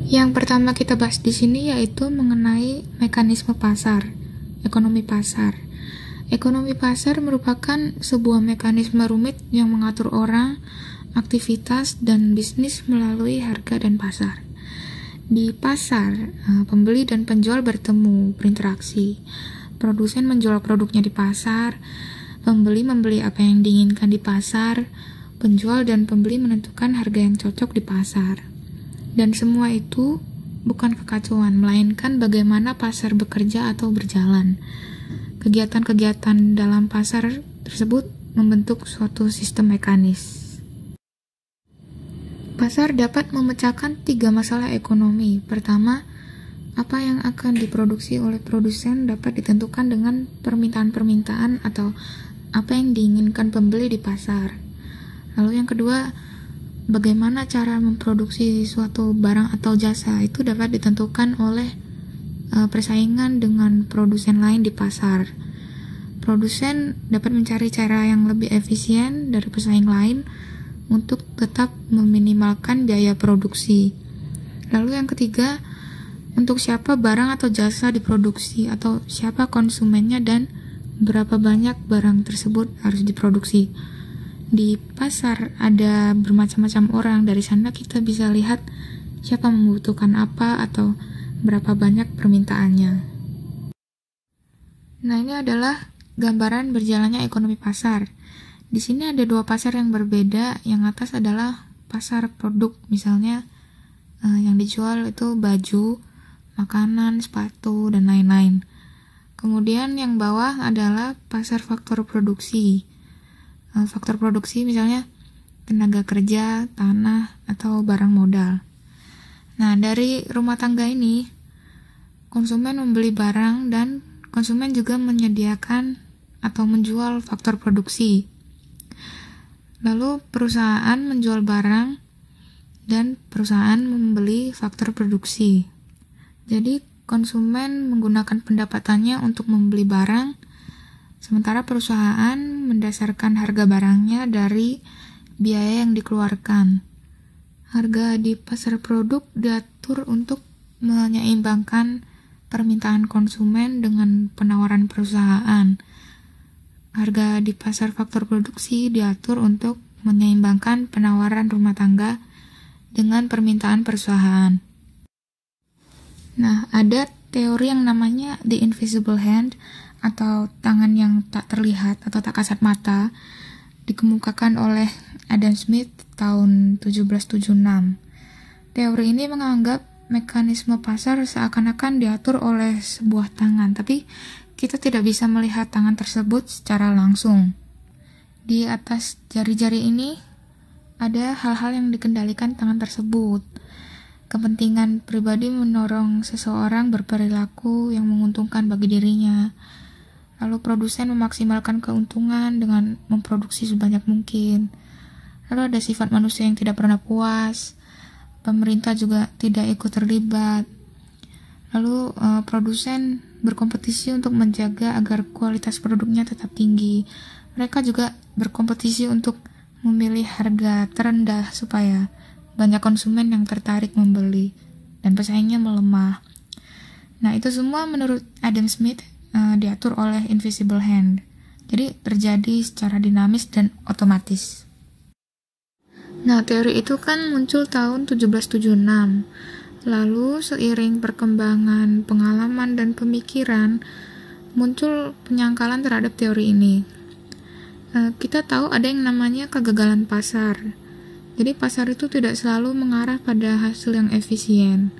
Yang pertama kita bahas di sini yaitu mengenai mekanisme pasar, ekonomi pasar. Ekonomi pasar merupakan sebuah mekanisme rumit yang mengatur orang, aktivitas, dan bisnis melalui harga dan pasar. Di pasar, pembeli dan penjual bertemu, berinteraksi. Produsen menjual produknya di pasar, pembeli membeli apa yang diinginkan di pasar, penjual dan pembeli menentukan harga yang cocok di pasar. Dan semua itu bukan kekacauan, melainkan bagaimana pasar bekerja atau berjalan. Kegiatan-kegiatan dalam pasar tersebut membentuk suatu sistem mekanis. Pasar dapat memecahkan 3 masalah ekonomi. Pertama, apa yang akan diproduksi oleh produsen dapat ditentukan dengan permintaan-permintaan atau apa yang diinginkan pembeli di pasar. Lalu yang kedua, bagaimana cara memproduksi suatu barang atau jasa itu dapat ditentukan oleh persaingan dengan produsen lain di pasar. Produsen dapat mencari cara yang lebih efisien dari pesaing lain untuk tetap meminimalkan biaya produksi. Lalu yang ketiga, untuk siapa barang atau jasa diproduksi atau siapa konsumennya dan berapa banyak barang tersebut harus diproduksi. Di pasar ada bermacam-macam orang, dari sana kita bisa lihat siapa membutuhkan apa atau berapa banyak permintaannya. Nah, ini adalah gambaran berjalannya ekonomi pasar. Di sini ada 2 pasar yang berbeda. Yang atas adalah pasar produk, misalnya yang dijual itu baju, makanan, sepatu, dan lain-lain. Kemudian yang bawah adalah pasar faktor produksi. Faktor produksi misalnya tenaga kerja, tanah, atau barang modal. Nah, dari rumah tangga ini, konsumen membeli barang dan konsumen juga menyediakan atau menjual faktor produksi. Lalu perusahaan menjual barang dan perusahaan membeli faktor produksi. Jadi konsumen menggunakan pendapatannya untuk membeli barang, sementara perusahaan mendasarkan harga barangnya dari biaya yang dikeluarkan. Harga di pasar produk diatur untuk menyeimbangkan permintaan konsumen dengan penawaran perusahaan. Harga di pasar faktor produksi diatur untuk menyeimbangkan penawaran rumah tangga dengan permintaan perusahaan. Nah, ada teori yang namanya the invisible hand atau tangan yang tak terlihat atau tak kasat mata, dikemukakan oleh Adam Smith tahun 1776. Teori ini menganggap mekanisme pasar seakan-akan diatur oleh sebuah tangan, tapi kita tidak bisa melihat tangan tersebut secara langsung. Di atas jari-jari ini ada hal-hal yang dikendalikan tangan tersebut. Kepentingan pribadi mendorong seseorang berperilaku yang menguntungkan bagi dirinya. Lalu produsen memaksimalkan keuntungan dengan memproduksi sebanyak mungkin. Lalu ada sifat manusia yang tidak pernah puas. Pemerintah juga tidak ikut terlibat. Lalu produsen berkompetisi untuk menjaga agar kualitas produknya tetap tinggi. Mereka juga berkompetisi untuk memilih harga terendah supaya banyak konsumen yang tertarik membeli dan pesaingnya melemah. Nah, itu semua menurut Adam Smith diatur oleh invisible hand. Jadi terjadi secara dinamis dan otomatis. Nah, teori itu kan muncul tahun 1776. Lalu seiring perkembangan pengalaman dan pemikiran, muncul penyangkalan terhadap teori ini. Kita tahu ada yang namanya kegagalan pasar. Jadi pasar itu tidak selalu mengarah pada hasil yang efisien.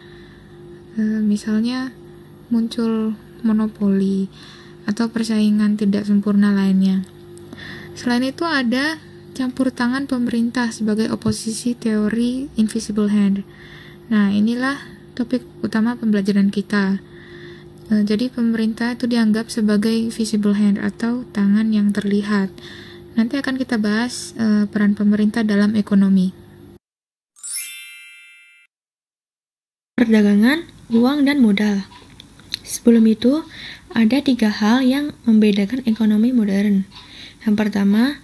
Misalnya muncul monopoli atau persaingan tidak sempurna lainnya. Selain itu ada campur tangan pemerintah sebagai oposisi teori invisible hand. Nah, inilah topik utama pembelajaran kita. Jadi pemerintah itu dianggap sebagai visible hand atau tangan yang terlihat. Nanti akan kita bahas peran pemerintah dalam ekonomi. Perdagangan, uang, dan modal. Sebelum itu, ada 3 hal yang membedakan ekonomi modern. Yang pertama,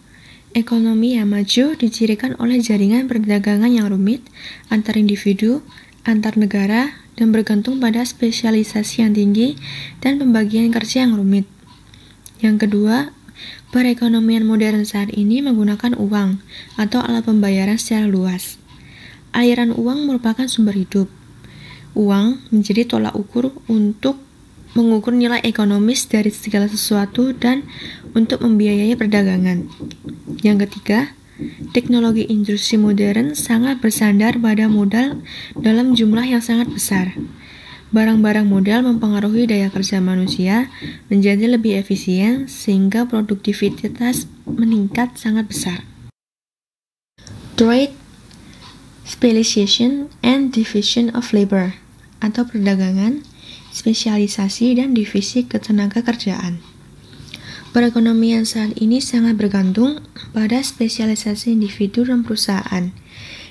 ekonomi yang maju dicirikan oleh jaringan perdagangan yang rumit antar individu, antar negara, dan bergantung pada spesialisasi yang tinggi dan pembagian kerja yang rumit. Yang kedua, perekonomian modern saat ini menggunakan uang atau alat pembayaran secara luas. Aliran uang merupakan sumber hidup. Uang menjadi tolak ukur untuk mengukur nilai ekonomis dari segala sesuatu dan untuk membiayai perdagangan. Yang ketiga, teknologi industri modern sangat bersandar pada modal dalam jumlah yang sangat besar. Barang-barang modal mempengaruhi daya kerja manusia menjadi lebih efisien sehingga produktivitas meningkat sangat besar. Trade, specialization, and division of labor atau perdagangan, spesialisasi, dan divisi ketenaga kerjaan. Perekonomian saat ini sangat bergantung pada spesialisasi individu dan perusahaan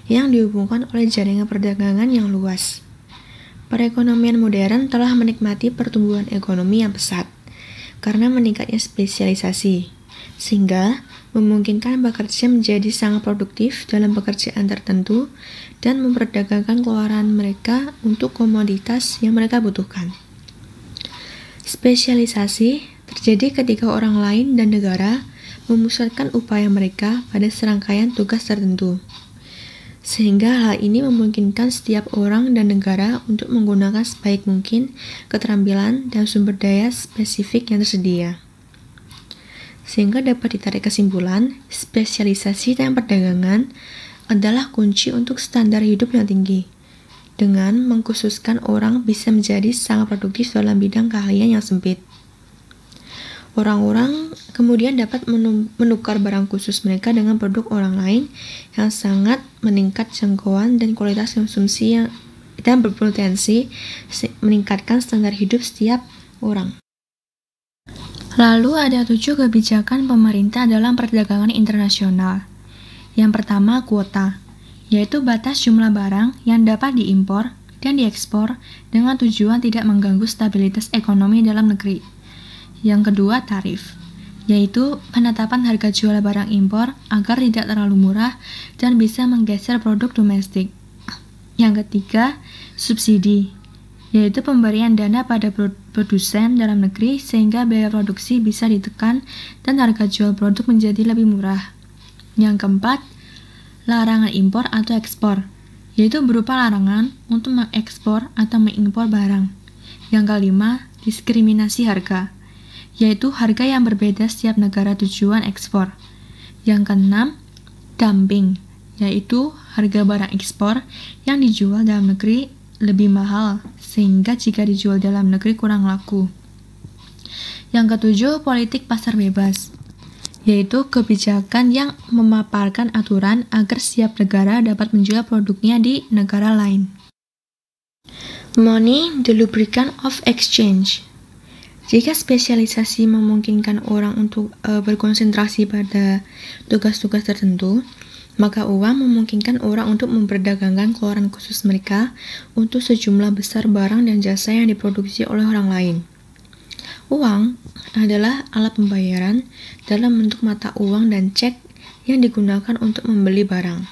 yang dihubungkan oleh jaringan perdagangan yang luas. Perekonomian modern telah menikmati pertumbuhan ekonomi yang pesat karena meningkatnya spesialisasi, sehingga memungkinkan pekerja menjadi sangat produktif dalam pekerjaan tertentu dan memperdagangkan keluaran mereka untuk komoditas yang mereka butuhkan. Spesialisasi terjadi ketika orang lain dan negara memusatkan upaya mereka pada serangkaian tugas tertentu, sehingga hal ini memungkinkan setiap orang dan negara untuk menggunakan sebaik mungkin keterampilan dan sumber daya spesifik yang tersedia. Sehingga dapat ditarik kesimpulan, spesialisasi dan perdagangan adalah kunci untuk standar hidup yang tinggi. Dengan mengkhususkan orang bisa menjadi sangat produktif dalam bidang keahlian yang sempit. Orang-orang kemudian dapat menukar barang khusus mereka dengan produk orang lain yang sangat meningkat jangkauan dan kualitas konsumsi dan berpotensi meningkatkan standar hidup setiap orang. Lalu ada 7 kebijakan pemerintah dalam perdagangan internasional. Yang pertama, kuota, yaitu batas jumlah barang yang dapat diimpor dan diekspor dengan tujuan tidak mengganggu stabilitas ekonomi dalam negeri. Yang kedua, tarif, yaitu penetapan harga jual barang impor agar tidak terlalu murah dan bisa menggeser produk domestik. Yang ketiga, subsidi, yaitu pemberian dana pada produsen dalam negeri sehingga biaya produksi bisa ditekan dan harga jual produk menjadi lebih murah. Yang keempat, larangan impor atau ekspor, yaitu berupa larangan untuk mengekspor atau mengimpor barang. Yang kelima, diskriminasi harga, yaitu harga yang berbeda setiap negara tujuan ekspor. Yang keenam, dumping, yaitu harga barang ekspor yang dijual dalam negeri lebih mahal, sehingga jika dijual dalam negeri kurang laku. Yang ketujuh, politik pasar bebas, yaitu kebijakan yang memaparkan aturan agar setiap negara dapat menjual produknya di negara lain. Money, the lubricant of exchange. Jika spesialisasi memungkinkan orang untuk berkonsentrasi pada tugas-tugas tertentu, maka uang memungkinkan orang untuk memperdagangkan keluaran khusus mereka untuk sejumlah besar barang dan jasa yang diproduksi oleh orang lain. Uang adalah alat pembayaran dalam bentuk mata uang dan cek yang digunakan untuk membeli barang.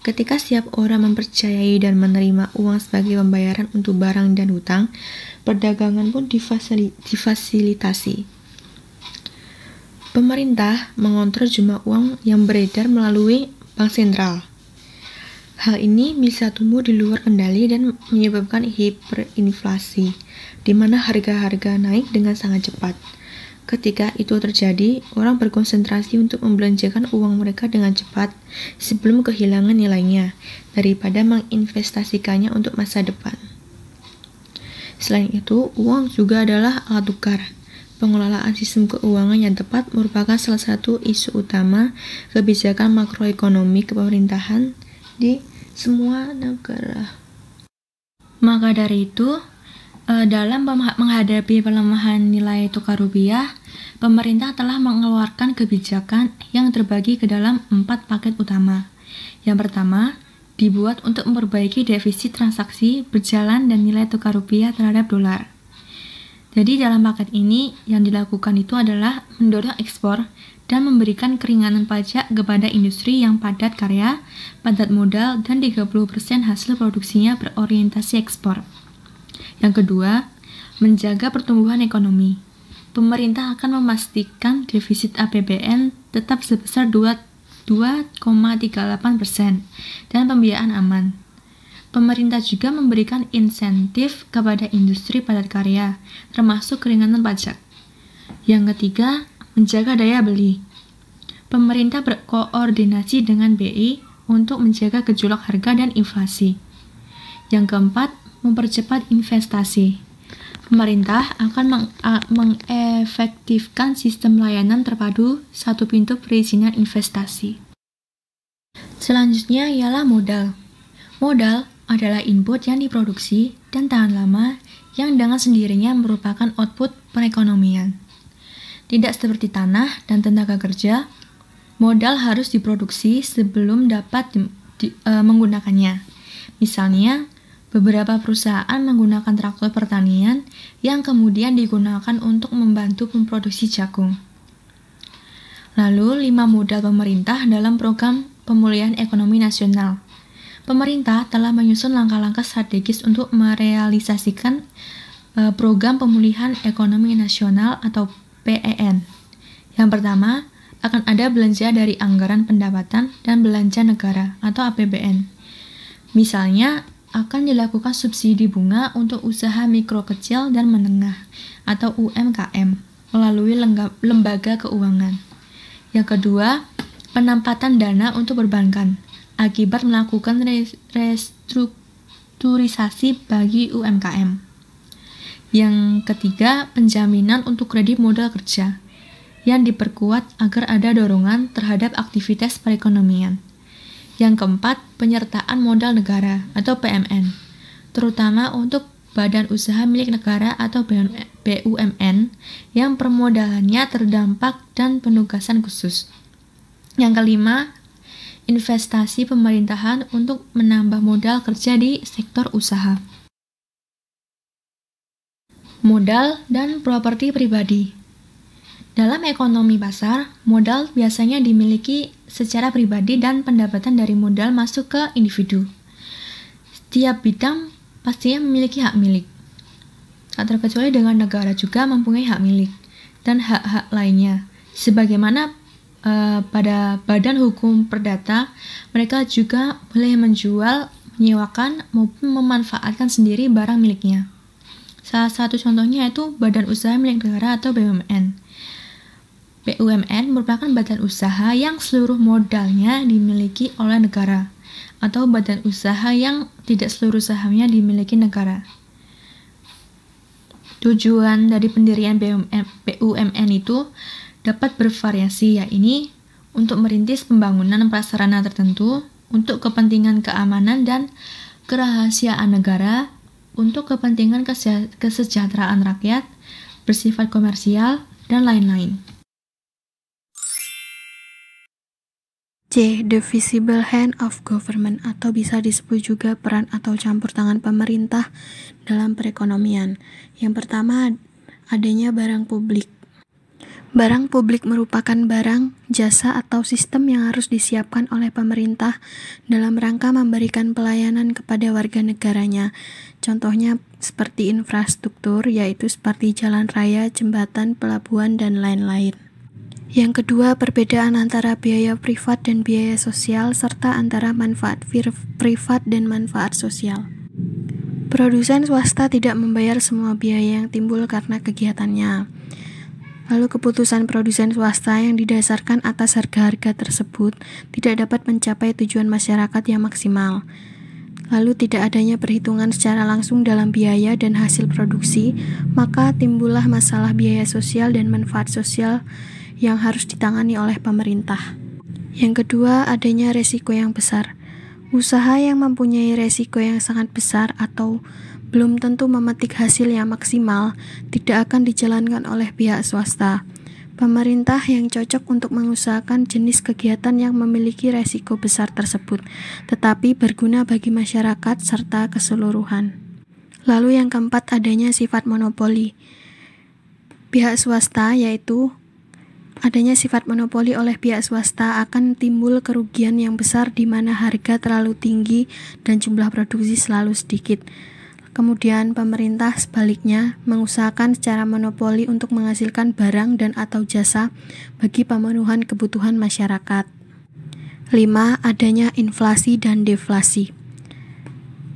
Ketika setiap orang mempercayai dan menerima uang sebagai pembayaran untuk barang dan hutang, perdagangan pun difasilitasi. Pemerintah mengontrol jumlah uang yang beredar melalui bank sentral. Hal ini bisa tumbuh di luar kendali dan menyebabkan hiperinflasi, di mana harga-harga naik dengan sangat cepat. Ketika itu terjadi, orang berkonsentrasi untuk membelanjakan uang mereka dengan cepat sebelum kehilangan nilainya, daripada menginvestasikannya untuk masa depan. Selain itu, uang juga adalah alat tukar. Pengelolaan sistem keuangan yang tepat merupakan salah satu isu utama kebijakan makroekonomi kepemerintahan di semua negara. Maka dari itu, dalam menghadapi pelemahan nilai tukar rupiah, pemerintah telah mengeluarkan kebijakan yang terbagi ke dalam 4 paket utama. Yang pertama, dibuat untuk memperbaiki defisit transaksi berjalan dan nilai tukar rupiah terhadap dolar. Jadi dalam paket ini yang dilakukan itu adalah mendorong ekspor dan memberikan keringanan pajak kepada industri yang padat karya, padat modal, dan 30% hasil produksinya berorientasi ekspor. Yang kedua, menjaga pertumbuhan ekonomi. Pemerintah akan memastikan defisit APBN tetap sebesar 2,38% dan pembiayaan aman. Pemerintah juga memberikan insentif kepada industri padat karya, termasuk keringanan pajak. Yang ketiga, menjaga daya beli. Pemerintah berkoordinasi dengan BI untuk menjaga gejolak harga dan inflasi. Yang keempat, mempercepat investasi. Pemerintah akan mengefektifkan sistem layanan terpadu satu pintu perizinan investasi. Selanjutnya ialah modal. Modal adalah input yang diproduksi dan tahan lama yang dengan sendirinya merupakan output perekonomian. Tidak seperti tanah dan tenaga kerja, modal harus diproduksi sebelum dapat menggunakannya. Misalnya, beberapa perusahaan menggunakan traktor pertanian yang kemudian digunakan untuk membantu memproduksi jagung. Lalu, 5 modal pemerintah dalam program pemulihan ekonomi nasional. Pemerintah telah menyusun langkah-langkah strategis untuk merealisasikan program pemulihan ekonomi nasional atau PEN. Yang pertama, akan ada belanja dari anggaran pendapatan dan belanja negara atau APBN. Misalnya, akan dilakukan subsidi bunga untuk usaha mikro kecil dan menengah atau UMKM melalui lembaga keuangan. Yang kedua, penempatan dana untuk perbankan akibat melakukan restrukturisasi bagi UMKM. Yang ketiga, penjaminan untuk kredit modal kerja yang diperkuat agar ada dorongan terhadap aktivitas perekonomian. Yang keempat, penyertaan modal negara atau PMN, terutama untuk badan usaha milik negara atau BUMN yang permodalannya terdampak dan penugasan khusus. Yang kelima, investasi pemerintahan untuk menambah modal kerja di sektor usaha. Modal dan properti pribadi. Dalam ekonomi pasar, modal biasanya dimiliki secara pribadi dan pendapatan dari modal masuk ke individu. Setiap bidang pastinya memiliki hak milik. Tak terkecuali dengan negara juga mempunyai hak milik dan hak-hak lainnya. Sebagaimana pada badan hukum perdata, mereka juga boleh menjual, menyewakan, maupun memanfaatkan sendiri barang miliknya. Salah satu contohnya itu badan usaha milik negara atau BUMN. BUMN merupakan badan usaha yang seluruh modalnya dimiliki oleh negara, atau badan usaha yang tidak seluruh sahamnya dimiliki negara. Tujuan dari pendirian BUMN itu dapat bervariasi, yaitu untuk merintis pembangunan prasarana tertentu, untuk kepentingan keamanan dan kerahasiaan negara, untuk kepentingan kesejahteraan rakyat, bersifat komersial, dan lain-lain. C. The visible hand of government atau bisa disebut juga peran atau campur tangan pemerintah dalam perekonomian. Yang pertama, adanya barang publik. Barang publik merupakan barang, jasa, atau sistem yang harus disiapkan oleh pemerintah dalam rangka memberikan pelayanan kepada warga negaranya. Contohnya seperti infrastruktur, yaitu seperti jalan raya, jembatan, pelabuhan, dan lain-lain. Yang kedua, perbedaan antara biaya privat dan biaya sosial, serta antara manfaat privat dan manfaat sosial. Produsen swasta tidak membayar semua biaya yang timbul karena kegiatannya. Lalu keputusan produsen swasta yang didasarkan atas harga-harga tersebut tidak dapat mencapai tujuan masyarakat yang maksimal. Lalu tidak adanya perhitungan secara langsung dalam biaya dan hasil produksi, maka timbullah masalah biaya sosial dan manfaat sosial yang harus ditangani oleh pemerintah. Yang kedua, adanya resiko yang besar. Usaha yang mempunyai resiko yang sangat besar atau belum tentu memetik hasil yang maksimal tidak akan dijalankan oleh pihak swasta. Pemerintah yang cocok untuk mengusahakan jenis kegiatan yang memiliki resiko besar tersebut, tetapi berguna bagi masyarakat serta keseluruhan. Lalu yang keempat, adanya sifat monopoli. pihak swasta, yaitu adanya sifat monopoli oleh pihak swasta akan timbul kerugian yang besar di mana harga terlalu tinggi dan jumlah produksi selalu sedikit. Kemudian pemerintah sebaliknya mengusahakan secara monopoli untuk menghasilkan barang dan atau jasa bagi pemenuhan kebutuhan masyarakat. 5. Adanya inflasi dan deflasi.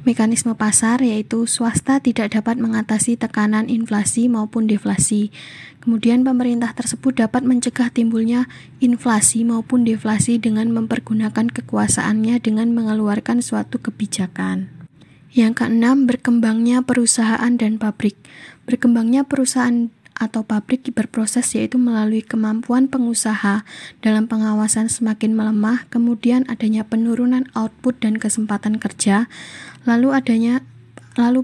Mekanisme pasar yaitu swasta tidak dapat mengatasi tekanan inflasi maupun deflasi. Kemudian pemerintah tersebut dapat mencegah timbulnya inflasi maupun deflasi dengan mempergunakan kekuasaannya dengan mengeluarkan suatu kebijakan. Yang keenam, berkembangnya perusahaan dan pabrik. Berkembangnya perusahaan atau pabrik berproses yaitu melalui kemampuan pengusaha dalam pengawasan semakin melemah, kemudian adanya penurunan output dan kesempatan kerja, lalu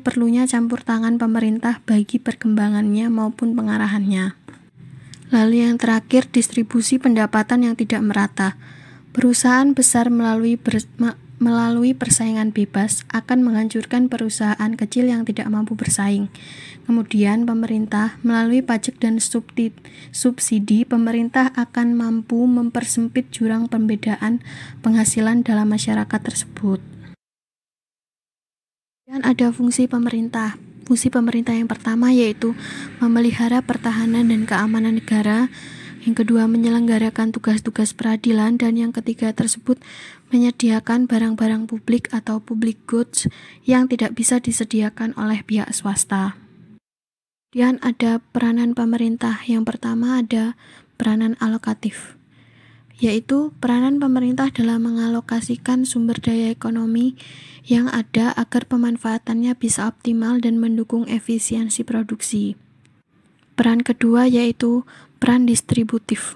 perlunya campur tangan pemerintah bagi perkembangannya maupun pengarahannya. Lalu yang terakhir, distribusi pendapatan yang tidak merata. Perusahaan besar melalui persaingan bebas akan menghancurkan perusahaan kecil yang tidak mampu bersaing. Kemudian pemerintah melalui pajak dan subsidi, pemerintah akan mampu mempersempit jurang pembedaan penghasilan dalam masyarakat tersebut. Dan ada fungsi pemerintah. Fungsi pemerintah yang pertama yaitu memelihara pertahanan dan keamanan negara. Yang kedua, menyelenggarakan tugas-tugas peradilan, dan yang ketiga tersebut menyediakan barang-barang publik atau public goods yang tidak bisa disediakan oleh pihak swasta. Kemudian ada peranan pemerintah. Yang pertama ada peranan alokatif, yaitu peranan pemerintah dalam mengalokasikan sumber daya ekonomi yang ada agar pemanfaatannya bisa optimal dan mendukung efisiensi produksi. Peran kedua yaitu peran distributif,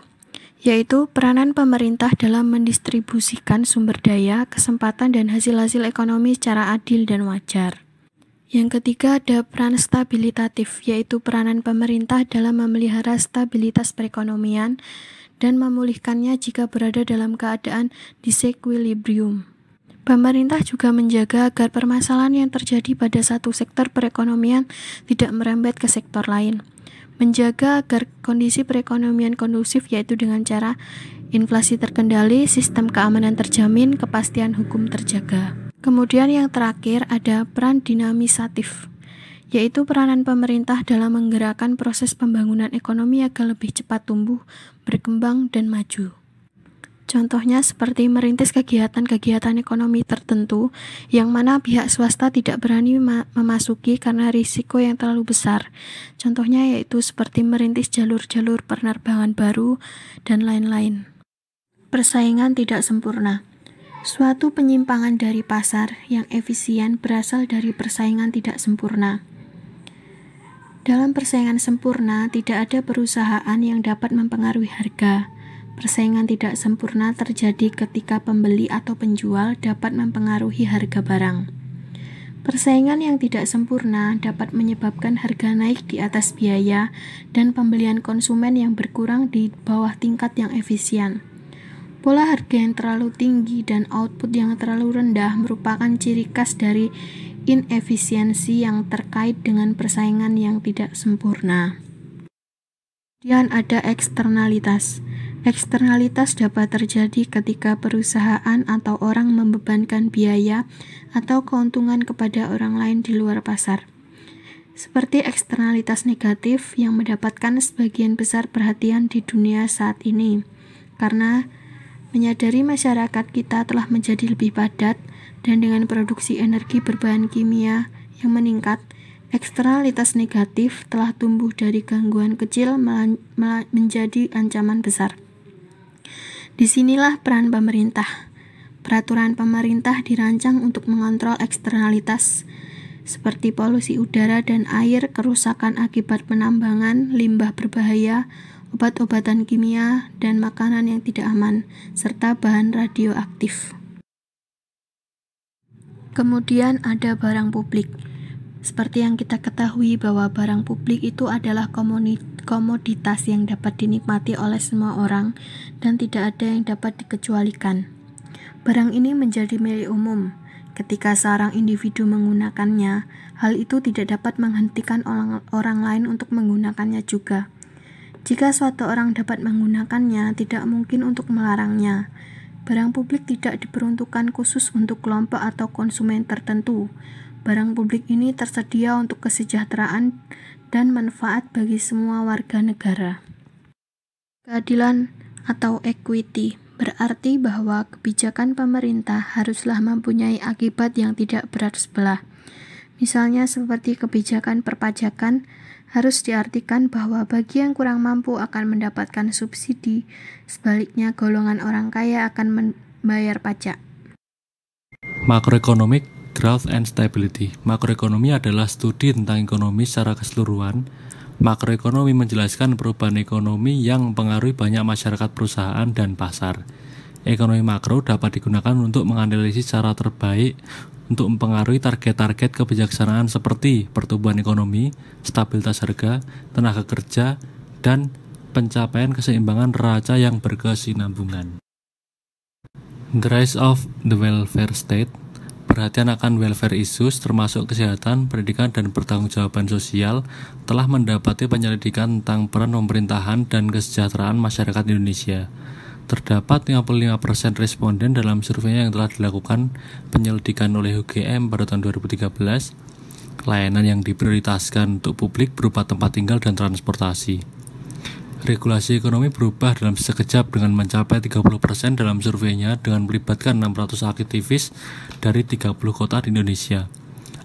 yaitu peranan pemerintah dalam mendistribusikan sumber daya, kesempatan, dan hasil-hasil ekonomi secara adil dan wajar. Yang ketiga ada peran stabilitatif, yaitu peranan pemerintah dalam memelihara stabilitas perekonomian dan memulihkannya jika berada dalam keadaan disequilibrium. Pemerintah juga menjaga agar permasalahan yang terjadi pada satu sektor perekonomian tidak merembet ke sektor lain. Menjaga agar kondisi perekonomian kondusif, yaitu dengan cara inflasi terkendali, sistem keamanan terjamin, kepastian hukum terjaga. Kemudian yang terakhir ada peran dinamisatif, yaitu peranan pemerintah dalam menggerakkan proses pembangunan ekonomi agar lebih cepat tumbuh, berkembang, dan maju. Contohnya seperti merintis kegiatan-kegiatan ekonomi tertentu yang mana pihak swasta tidak berani memasuki karena risiko yang terlalu besar. Contohnya yaitu seperti merintis jalur-jalur penerbangan baru dan lain-lain. Persaingan tidak sempurna. Suatu penyimpangan dari pasar yang efisien berasal dari persaingan tidak sempurna. Dalam persaingan sempurna, tidak ada perusahaan yang dapat mempengaruhi harga. Persaingan tidak sempurna terjadi ketika pembeli atau penjual dapat mempengaruhi harga barang. Persaingan yang tidak sempurna dapat menyebabkan harga naik di atas biaya dan pembelian konsumen yang berkurang di bawah tingkat yang efisien. Pola harga yang terlalu tinggi dan output yang terlalu rendah merupakan ciri khas dari inefisiensi yang terkait dengan persaingan yang tidak sempurna. Kemudian ada eksternalitas. Eksternalitas dapat terjadi ketika perusahaan atau orang membebankan biaya atau keuntungan kepada orang lain di luar pasar. Seperti eksternalitas negatif yang mendapatkan sebagian besar perhatian di dunia saat ini, karena menyadari masyarakat kita telah menjadi lebih padat dan dengan produksi energi berbahan kimia yang meningkat, eksternalitas negatif telah tumbuh dari gangguan kecil menjadi ancaman besar. Disinilah peran pemerintah. Peraturan pemerintah dirancang untuk mengontrol eksternalitas seperti polusi udara dan air, kerusakan akibat penambangan, limbah berbahaya, obat-obatan kimia, dan makanan yang tidak aman, serta bahan radioaktif. Kemudian ada barang publik. Seperti yang kita ketahui bahwa barang publik itu adalah komoditas yang dapat dinikmati oleh semua orang dan tidak ada yang dapat dikecualikan. Barang ini menjadi milik umum. Ketika seorang individu menggunakannya, hal itu tidak dapat menghentikan orang lain untuk menggunakannya juga. Jika suatu orang dapat menggunakannya, tidak mungkin untuk melarangnya. Barang publik tidak diperuntukkan khusus untuk kelompok atau konsumen tertentu. Barang publik ini tersedia untuk kesejahteraan dan manfaat bagi semua warga negara. Keadilan atau equity berarti bahwa kebijakan pemerintah haruslah mempunyai akibat yang tidak berat sebelah. Misalnya seperti kebijakan perpajakan harus diartikan bahwa bagi yang kurang mampu akan mendapatkan subsidi, sebaliknya golongan orang kaya akan membayar pajak. Macroeconomic Growth and Stability. Makroekonomi adalah studi tentang ekonomi secara keseluruhan. Makroekonomi menjelaskan perubahan ekonomi yang mempengaruhi banyak masyarakat, perusahaan, dan pasar. Ekonomi makro dapat digunakan untuk menganalisis cara terbaik untuk mempengaruhi target-target kebijaksanaan seperti pertumbuhan ekonomi, stabilitas harga, tenaga kerja, dan pencapaian keseimbangan neraca yang berkesinambungan. The Rise of the Welfare State. Perhatian akan welfare issues termasuk kesehatan, pendidikan, dan pertanggungjawaban sosial telah mendapati penyelidikan tentang peran pemerintahan dan kesejahteraan masyarakat Indonesia. Terdapat 55% responden dalam surveinya yang telah dilakukan penyelidikan oleh UGM pada tahun 2013. Layanan yang diprioritaskan untuk publik berupa tempat tinggal dan transportasi. Regulasi ekonomi berubah dalam sekejap dengan mencapai 30% dalam surveinya dengan melibatkan 600 aktivis dari 30 kota di Indonesia.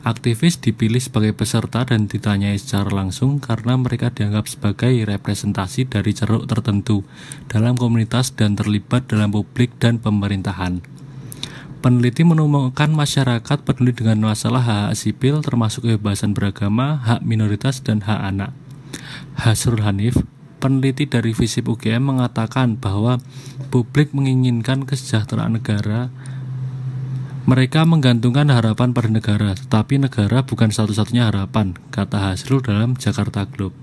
Aktivis dipilih sebagai peserta dan ditanyai secara langsung karena mereka dianggap sebagai representasi dari ceruk tertentu dalam komunitas dan terlibat dalam publik dan pemerintahan. Peneliti menemukan masyarakat peduli dengan masalah hak-hak sipil termasuk kebebasan beragama, hak minoritas, dan hak anak. Hasrul Hanif, peneliti dari FISIP UGM, mengatakan bahwa publik menginginkan kesejahteraan negara. Mereka menggantungkan harapan pada negara, tetapi negara bukan satu-satunya harapan, kata Hasrul dalam Jakarta Globe.